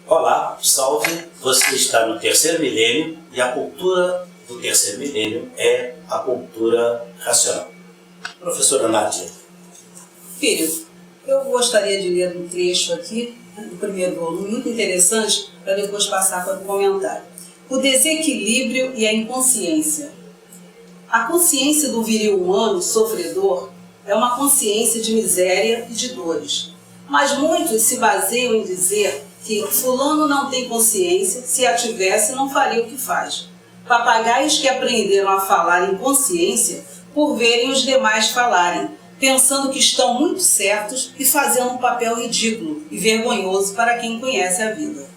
Olá, salve! Você está no terceiro milênio e a cultura do terceiro milênio é a cultura racional. Professora Nádia. Filho, eu gostaria de ler um trecho aqui do primeiro volume, muito interessante, para depois passar para o comentário. O desequilíbrio e a inconsciência. A consciência do viril humano sofredor é uma consciência de miséria e de dores. Mas muitos se baseiam em dizer que fulano não tem consciência, se a tivesse não faria o que faz. Papagaios que aprenderam a falar em consciência por verem os demais falarem, pensando que estão muito certos e fazendo um papel ridículo e vergonhoso para quem conhece a vida.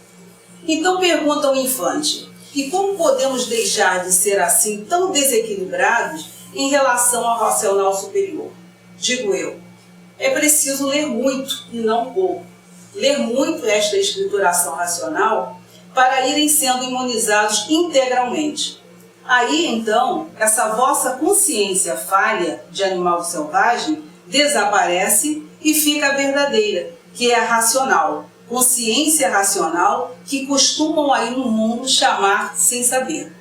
Então pergunta ao infante, e como podemos deixar de ser assim tão desequilibrados em relação ao racional superior? Digo eu, é preciso ler muito e não pouco. Ler muito esta escrituração racional para irem sendo imunizados integralmente. Aí, então, essa vossa consciência falha de animal selvagem desaparece e fica a verdadeira, que é a racional, consciência racional que costumam aí no mundo chamar sem saber.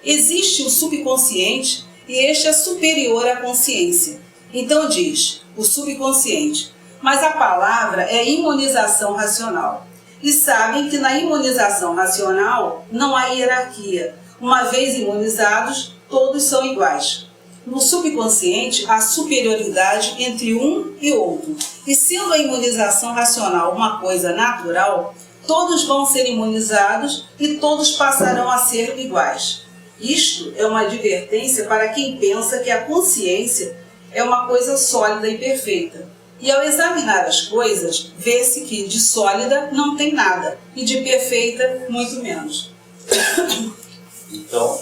Existe o subconsciente e este é superior à consciência. Então diz, o subconsciente, mas a palavra é imunização racional. E sabem que na imunização racional não há hierarquia. Uma vez imunizados, todos são iguais. No subconsciente, há superioridade entre um e outro. E sendo a imunização racional uma coisa natural, todos vão ser imunizados e todos passarão a ser iguais. Isto é uma advertência para quem pensa que a consciência é uma coisa sólida e perfeita. E ao examinar as coisas, vê-se que de sólida não tem nada e de perfeita muito menos. Então,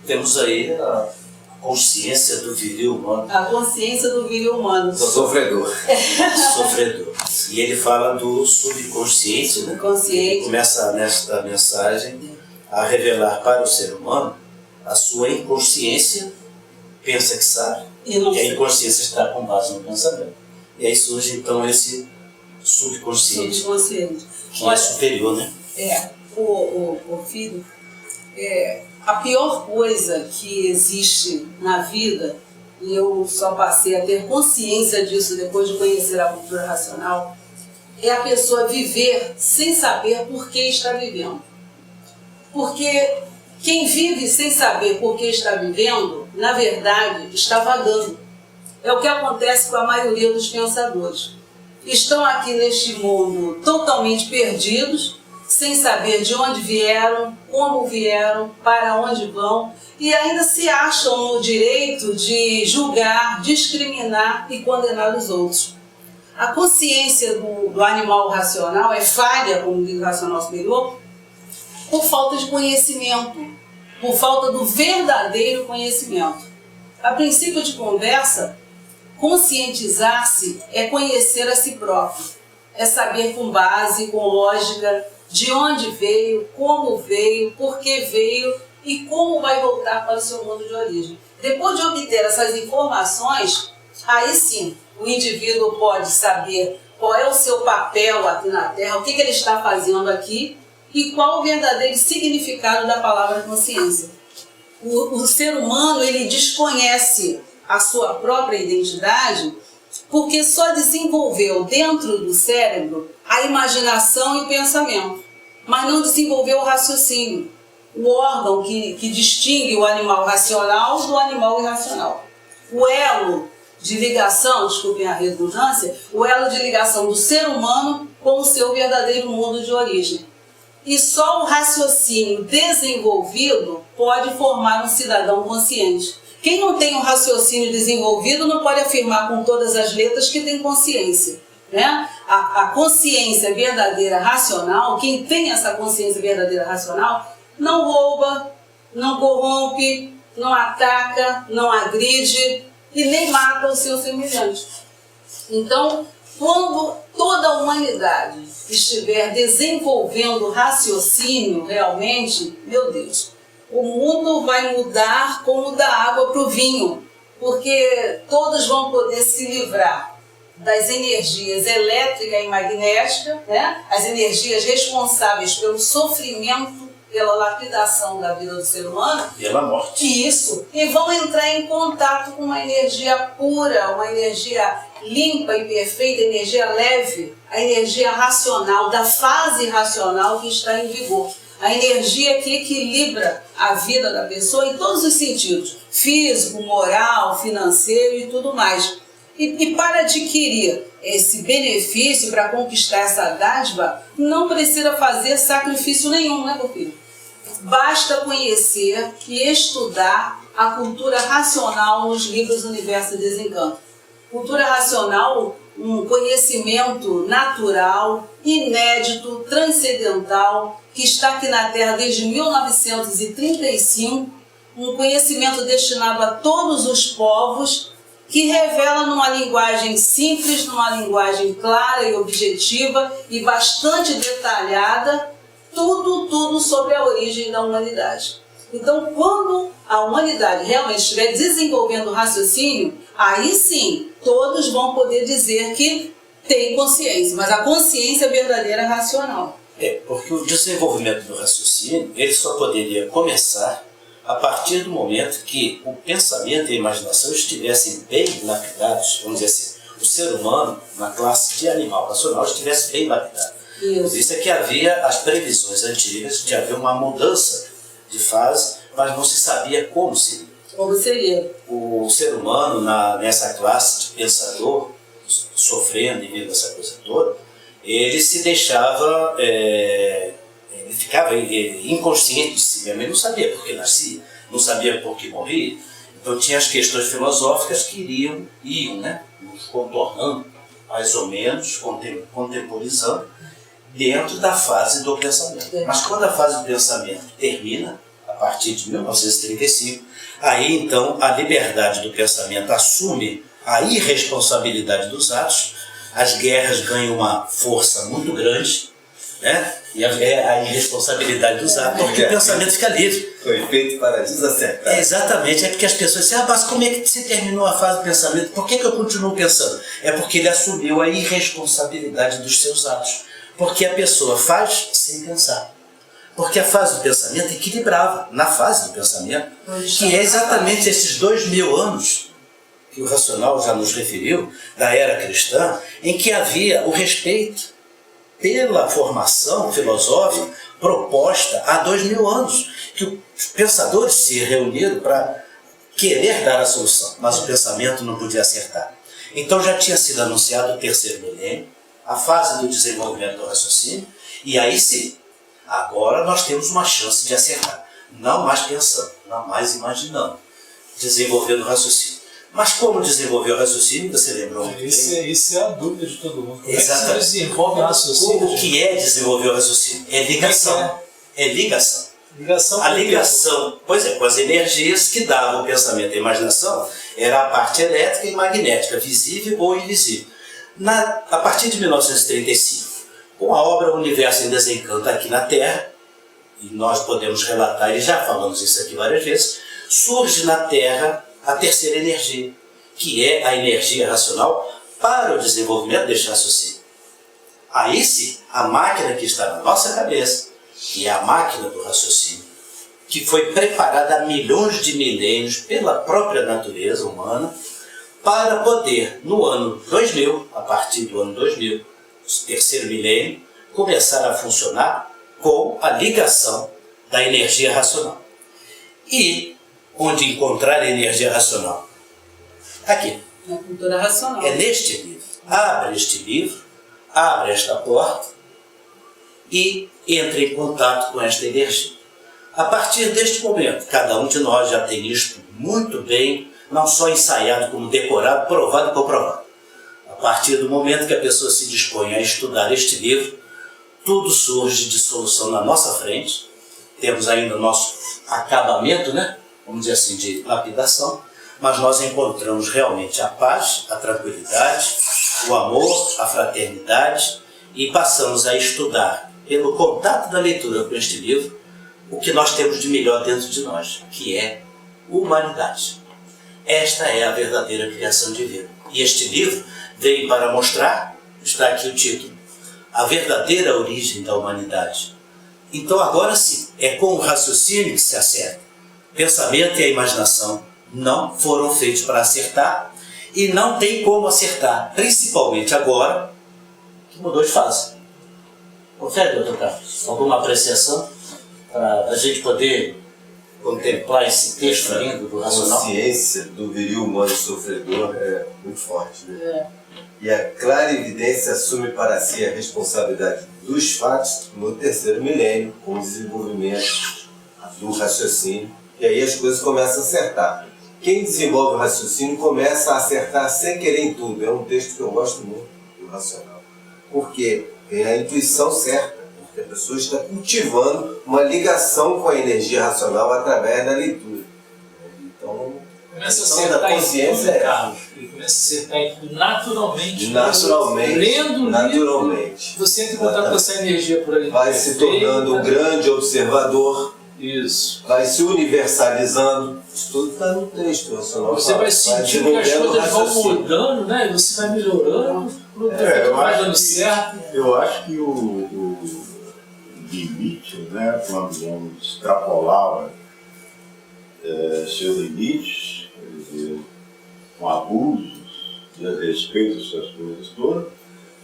temos aí a consciência do viril humano. A consciência do viril humano. Do sofredor. Sofredor. E ele fala do subconsciente, né? Consciente. Ele começa nesta mensagem a revelar para o ser humano a sua inconsciência, pensa que sabe, e a inconsciência está com base no pensamento. E aí surge então esse subconsciente. Que é superior, né? O filho, a pior coisa que existe na vida, e eu só passei a ter consciência disso depois de conhecer a cultura racional, é a pessoa viver sem saber por que está vivendo. Porque quem vive sem saber por que está vivendo, na verdade, está vagando. É o que acontece com a maioria dos pensadores. Estão aqui neste mundo totalmente perdidos, sem saber de onde vieram, como vieram, para onde vão, e ainda se acham no direito de julgar, discriminar e condenar os outros. A consciência do animal racional é falha, como diz o racional superior, por falta de conhecimento, por falta do verdadeiro conhecimento. A princípio de conversa, conscientizar-se é conhecer a si próprio, é saber com base, com lógica, de onde veio, como veio, por que veio e como vai voltar para o seu mundo de origem. Depois de obter essas informações, aí sim, o indivíduo pode saber qual é o seu papel aqui na Terra, o que ele está fazendo aqui e qual o verdadeiro significado da palavra consciência. O ser humano, ele desconhece a sua própria identidade porque só desenvolveu dentro do cérebro a imaginação e o pensamento, mas não desenvolveu o raciocínio, o órgão que distingue o animal racional do animal irracional. O elo de ligação, desculpem a redundância, o elo de ligação do ser humano com o seu verdadeiro mundo de origem. E só o raciocínio desenvolvido pode formar um cidadão consciente. Quem não tem um raciocínio desenvolvido não pode afirmar com todas as letras que tem consciência. Né? A consciência verdadeira racional, quem tem essa consciência verdadeira racional, não rouba, não corrompe, não ataca, não agride e nem mata o seu semelhante. Então, quando toda a humanidade estiver desenvolvendo raciocínio realmente, meu Deus, o mundo vai mudar como da água para o vinho, porque todos vão poder se livrar das energias elétrica e magnética, né? As energias responsáveis pelo sofrimento, pela lapidação da vida do ser humano. Pela morte. Isso. E vão entrar em contato com uma energia pura, uma energia limpa e perfeita, energia leve, a energia racional, da fase racional que está em vigor. A energia que equilibra a vida da pessoa em todos os sentidos, físico, moral, financeiro e tudo mais. E para adquirir esse benefício, para conquistar essa dádiva, não precisa fazer sacrifício nenhum, né, meu filho? Basta conhecer e estudar a cultura racional nos livros Universo e Desencanto. Cultura racional, um conhecimento natural, inédito, transcendental, que está aqui na Terra desde 1935, um conhecimento destinado a todos os povos, que revela numa linguagem simples, numa linguagem clara e objetiva e bastante detalhada, tudo sobre a origem da humanidade. Então, quando a humanidade realmente estiver desenvolvendo o raciocínio, aí sim, todos vão poder dizer que tem consciência, mas a consciência verdadeira é racional. Porque o desenvolvimento do raciocínio, ele só poderia começar a partir do momento que o pensamento e a imaginação estivessem bem lapidados, vamos dizer assim, o ser humano, na classe de animal racional, estivesse bem lapidado. Por isso é que havia as previsões antigas de haver uma mudança de fase, mas não se sabia como seria. Como seria? O ser humano, nessa classe de pensador, sofrendo e vendo essa coisa toda, ele se deixava... ele ficava inconsciente de si mesmo, ele não sabia por que nascia, não sabia por que morria. Então tinha as questões filosóficas que iam, né, nos contornando, mais ou menos, contemporizando, dentro da fase do pensamento. Mas quando a fase do pensamento termina, a partir de 1935, aí então a liberdade do pensamento assume a irresponsabilidade dos atos, as guerras ganham uma força muito grande, né? E a irresponsabilidade dos atos, porque o pensamento fica livre. Foi feito para desacertar. Exatamente, é porque as pessoas dizem, mas como é que se terminou a fase do pensamento? Por que eu continuo pensando? É porque ele assumiu a irresponsabilidade dos seus atos. Porque a pessoa faz sem pensar. Porque a fase do pensamento equilibrava na fase do pensamento, que é exatamente esses 2000 anos que o racional já nos referiu, da era cristã, em que havia o respeito pela formação filosófica proposta há 2000 anos, que os pensadores se reuniram para querer dar a solução, mas o pensamento não podia acertar. Então já tinha sido anunciado o terceiro milênio, a fase do desenvolvimento do raciocínio, e aí sim, agora nós temos uma chance de acertar, não mais pensando, não mais imaginando, desenvolvendo o raciocínio. Mas como desenvolver o raciocínio, você lembrou muito bem? Isso é a dúvida de todo mundo. Como exatamente. É que se desenvolve o raciocínio? O que é desenvolver o raciocínio? É ligação. É ligação. Ligação. A ligação, pois é, com as energias que davam o pensamento e a imaginação, era a parte elétrica e magnética, visível ou invisível. A partir de 1935, com a obra Universo em Desencanto aqui na Terra, e nós podemos relatar, e já falamos isso aqui várias vezes, surge na Terra a terceira energia, que é a energia racional para o desenvolvimento deste raciocínio. Aí sim, a máquina que está na nossa cabeça, que é a máquina do raciocínio, que foi preparada há milhões de milênios pela própria natureza humana, para poder, no ano 2000, a partir do ano 2000, o terceiro milênio, começar a funcionar com a ligação da energia racional. E onde encontrar a energia racional? Aqui. Na cultura racional. É neste livro. Abre este livro, abre esta porta e entre em contato com esta energia. A partir deste momento, cada um de nós já tem isto muito bem, não só ensaiado, como decorado, provado e comprovado. A partir do momento que a pessoa se dispõe a estudar este livro, tudo surge de solução na nossa frente. Temos ainda o nosso acabamento, né? Vamos dizer assim, de lapidação, mas nós encontramos realmente a paz, a tranquilidade, o amor, a fraternidade e passamos a estudar, pelo contato da leitura com este livro, o que nós temos de melhor dentro de nós, que é humanidade. Esta é a verdadeira criação divina. E este livro veio para mostrar, está aqui o título, a verdadeira origem da humanidade. Então agora sim, é com o raciocínio que se acerta. Pensamento e a imaginação não foram feitos para acertar e não tem como acertar, principalmente agora que mudou de fase. Confere, doutor Carlos, alguma apreciação para a gente poder contemplar esse texto lindo do racional? A consciência do viril humano sofredor é muito forte, né? E a clara evidência assume para si a responsabilidade dos fatos no terceiro milênio, com o desenvolvimento do raciocínio, e aí as coisas começam a acertar. Quem desenvolve o raciocínio começa a acertar sem querer em tudo. É um texto que eu gosto muito do racional. Porque tem a intuição certa, porque a pessoa está cultivando uma ligação com a energia racional através da leitura. Então, Começa a questão acertar da consciência em tudo, Carlos. Ele começa a acertar em tudo naturalmente. naturalmente, Lendo o naturalmente. livro, você entra em contato com essa energia por ali. Vai se tornando um grande observador, Isso. vai se universalizando. Isso tudo está no texto racional. Você vai sentindo que as desenvolvendo coisas vão raciocínio. mudando, né? E você vai melhorando, eu vai acho dando que- certo. Eu acho que o limite, né, quando o homem extrapolava seus limites, quer dizer, com abusos, desrespeito a essas coisas todas,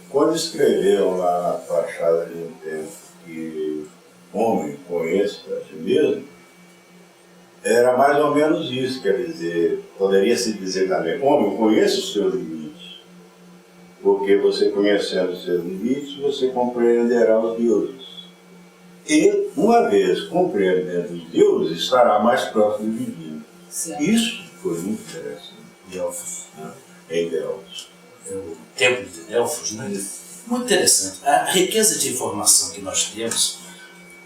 quando escreveram lá na fachada de um tempo que o homem conheça a si mesmo, era mais ou menos isso, quer dizer, poderia-se dizer também, homem, conheça os seus limites, porque você conhecendo os seus limites, você compreenderá os deuses. E, uma vez compreendendo os deuses, estará mais próximo do divino. Certo. Isso foi muito interessante. Delfos, Né? Em Delfos. o templo de Delfos, né? Muito interessante. A riqueza de informação que nós temos,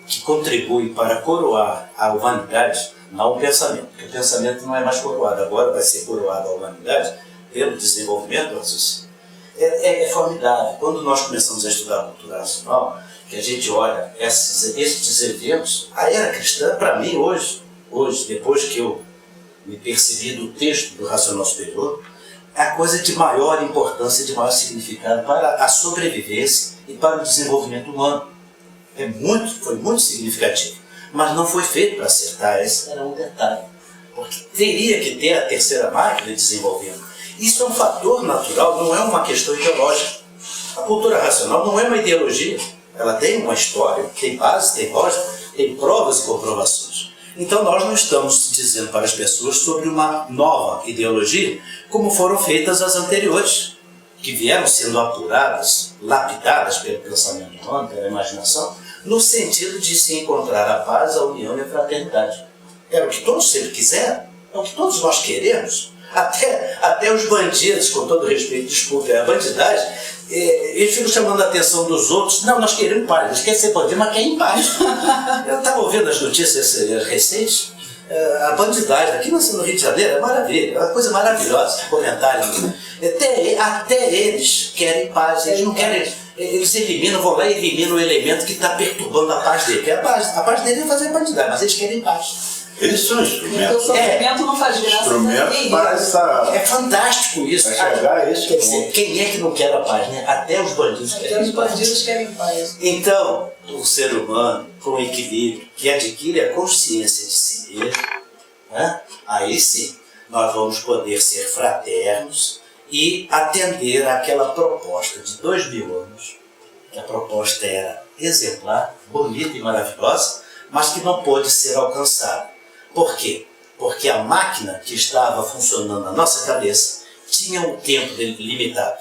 que contribui para coroar a humanidade, não o pensamento, porque o pensamento não é mais coroado, agora vai ser coroado a humanidade pelo desenvolvimento do raciocínio. É formidável. Quando nós começamos a estudar a cultura racional, que a gente olha esses eventos, a era cristã, para mim, hoje, depois que eu me percebi do texto do Racional Superior, é a coisa de maior importância, de maior significado para a sobrevivência e para o desenvolvimento humano. Foi muito significativo, mas não foi feito para acertar. Esse era um detalhe, porque teria que ter a terceira máquina desenvolvendo. Isso é um fator natural, não é uma questão ideológica. A cultura racional não é uma ideologia, ela tem uma história, tem base, tem lógica, tem provas e comprovações. Então nós não estamos dizendo para as pessoas sobre uma nova ideologia, como foram feitas as anteriores, que vieram sendo apuradas, lapidadas pelo pensamento humano, pela imaginação, no sentido de se encontrar a paz, a união e a fraternidade. É o que todos sempre quiseram, é o que todos nós queremos. Até os bandidos, com todo respeito, desculpe, a bandidagem, eles ficam chamando a atenção dos outros. Não, nós queremos paz, eles querem ser bandidos, mas querem paz. Eu estava ouvindo as notícias recentes, a bandidagem aqui no Rio de Janeiro é maravilha, é uma coisa maravilhosa, comentário. Até eles querem paz, eles não querem, eles vão lá e eliminam o elemento que está perturbando a paz dele, que é a paz dele é fazer bandidagem, mas eles querem paz. Eles são Porque o instrumentos. sofrimento não faz graça pra Instrumentos ninguém. para essa... É fantástico isso. Vai chegar a esse Quer dizer, ponto. quem é que não quer a paz, né? Até os bandidos Até querem os paz. bandidos querem paz. Então, o ser humano, com equilíbrio, que adquire a consciência de si mesmo, né? Aí sim, nós vamos poder ser fraternos e atender àquela proposta de 2000 anos, que a proposta era exemplar, bonita e maravilhosa, mas que não pôde ser alcançada. Por quê? Porque a máquina que estava funcionando na nossa cabeça tinha um tempo limitado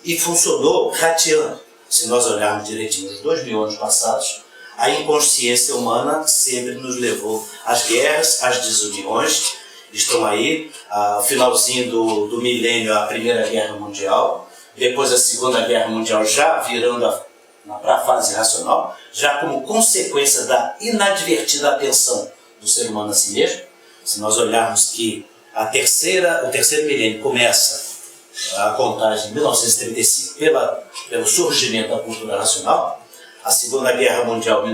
e funcionou rateando. Se nós olharmos direitinho os 2000 anos passados, a inconsciência humana sempre nos levou às guerras, às desuniões. Estão aí, o finalzinho do milênio, a Primeira Guerra Mundial, depois a Segunda Guerra Mundial já virando para a fase racional, já como consequência da inadvertida atenção do ser humano a si mesmo. Se nós olharmos que o terceiro milênio começa a contagem em 1935 pelo surgimento da cultura racional, a Segunda Guerra Mundial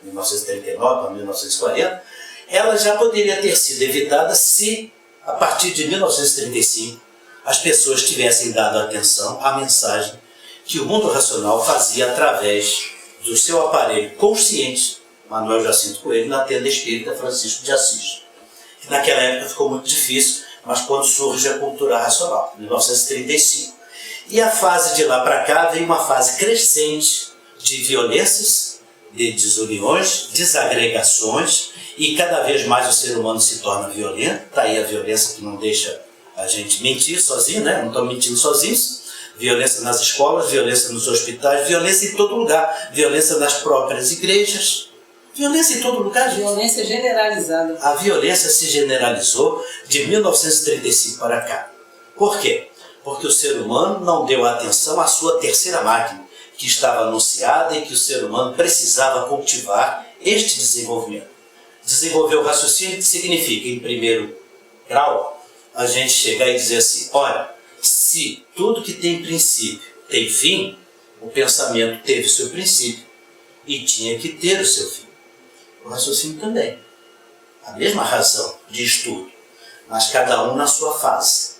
1939 para 1940, ela já poderia ter sido evitada se, a partir de 1935, as pessoas tivessem dado atenção à mensagem que o mundo racional fazia através do seu aparelho consciente, Manuel Jacinto Coelho, na tenda espírita Francisco de Assis. Que naquela época ficou muito difícil, mas quando surge a cultura racional, em 1935. E a fase de lá para cá veio uma fase crescente de violências, de desuniões, desagregações, e cada vez mais o ser humano se torna violento. Está aí a violência que não deixa a gente mentir sozinho, né? Não estamos mentindo sozinhos. Violência nas escolas, violência nos hospitais, violência em todo lugar, violência nas próprias igrejas, violência em todo lugar, gente. Violência generalizada. A violência se generalizou de 1935 para cá. Por quê? Porque o ser humano não deu atenção à sua terceira máquina, que estava anunciada e que o ser humano precisava cultivar este desenvolvimento. Desenvolver o raciocínio significa, em primeiro grau, a gente chegar e dizer assim, olha, se tudo que tem princípio tem fim, o pensamento teve seu princípio e tinha que ter o seu fim. O raciocínio também. A mesma razão de estudo, mas cada um na sua fase.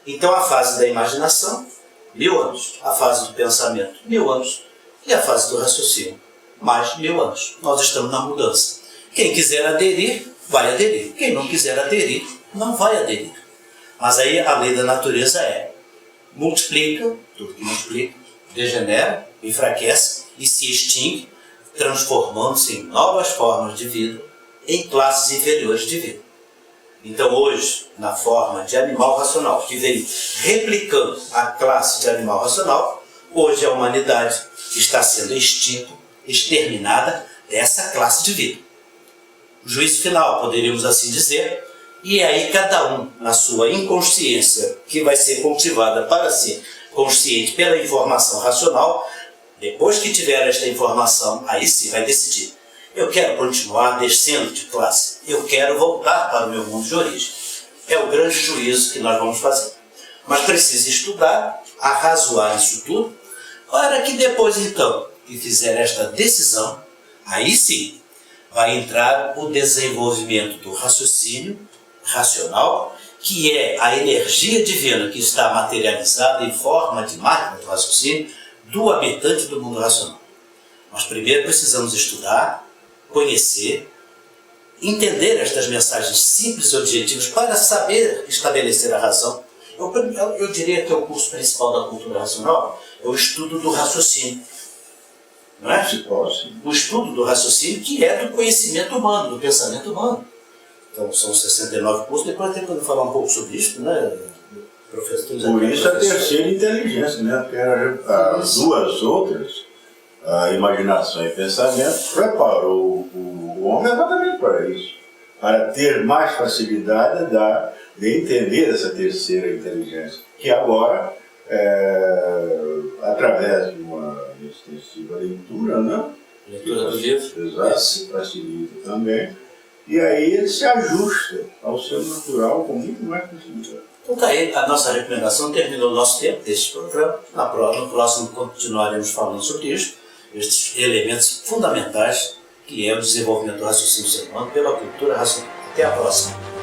Então a fase da imaginação, 1000 anos. A fase do pensamento, 1000 anos. E a fase do raciocínio, mais 1000 anos. Nós estamos na mudança. Quem quiser aderir, vai aderir. Quem não quiser aderir, não vai aderir. Mas aí a lei da natureza é, multiplica, tudo que multiplica, degenera, enfraquece e se extingue, transformando-se em novas formas de vida, em classes inferiores de vida. Então hoje, na forma de animal racional, que veio replicando a classe de animal racional, hoje a humanidade está sendo extinta, exterminada dessa classe de vida. O juízo final, poderíamos assim dizer, e aí cada um, na sua inconsciência, que vai ser cultivada para ser consciente pela informação racional, depois que tiver esta informação, aí sim vai decidir. Eu quero continuar descendo de classe, eu quero voltar para o meu mundo de origem. É o grande juízo que nós vamos fazer. Mas precisa estudar, arrazoar isso tudo, para que depois então, que fizer esta decisão, aí sim, vai entrar o desenvolvimento do raciocínio racional, que é a energia divina que está materializada em forma de máquina do raciocínio do habitante do mundo racional. Mas primeiro precisamos estudar, conhecer, entender estas mensagens simples e objetivas para saber estabelecer a razão. Eu diria que é o curso principal da cultura racional, é o estudo do raciocínio. Não é? O estudo do raciocínio, que é do conhecimento humano, do pensamento humano. Então são 69 cursos, depois tem que falar um pouco sobre isso, né, professor? Por isso a terceira inteligência, né? Porque as duas outras, a imaginação e pensamento, preparou o homem exatamente para isso. Para ter mais facilidade de entender essa terceira inteligência, que agora, através de uma extensiva leitura, né? Leitura do livro. Exato, facilita também. E aí ele se ajusta ao seu natural com muito mais facilidade. Então tá aí, a nossa recomendação terminou o nosso tempo deste programa. No próximo continuaremos falando sobre isso, estes elementos fundamentais que é o desenvolvimento do raciocínio do ser humano pela cultura racional. Até a próxima.